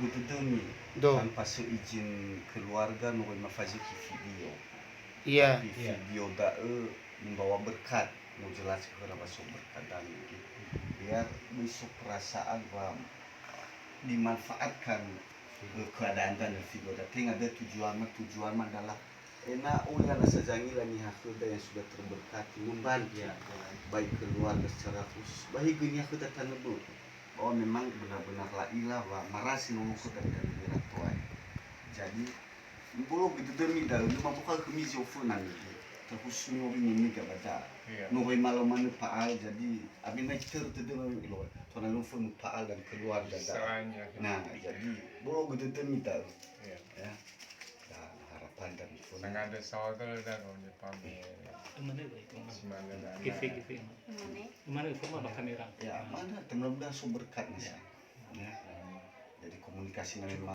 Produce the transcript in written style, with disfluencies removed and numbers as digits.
begitu demi Do. tanpa seizin keluarga nu mafaziki video. Iya. Tapi video membawa berkat, mau jelas ke masuk berkat dan biar besok perasaan bahwa dimanfaatkan keadaan dan video datang ada tujuan adalah ya nasajangi lagi hakuda yang sudah terberkati membantu baik keluarga secara khusus baik dunia kita tanebu bahwa memang benar-benar la ilah wa marasi nungku dari tuai jadi belum gitu demi dah lu mabuka kemisi ofunan terus ini gak baca nuhoi malam mana paal jadi abis naik tertedeng lo karena lu pun paal dan keluarga nah jadi belum gitu demi dah ya harapan dan sangat ada saudara dan orang pamit Mana baik semangat Kifi mana forma kamera ya mana teman-teman berkat ya jadi komunikasi memang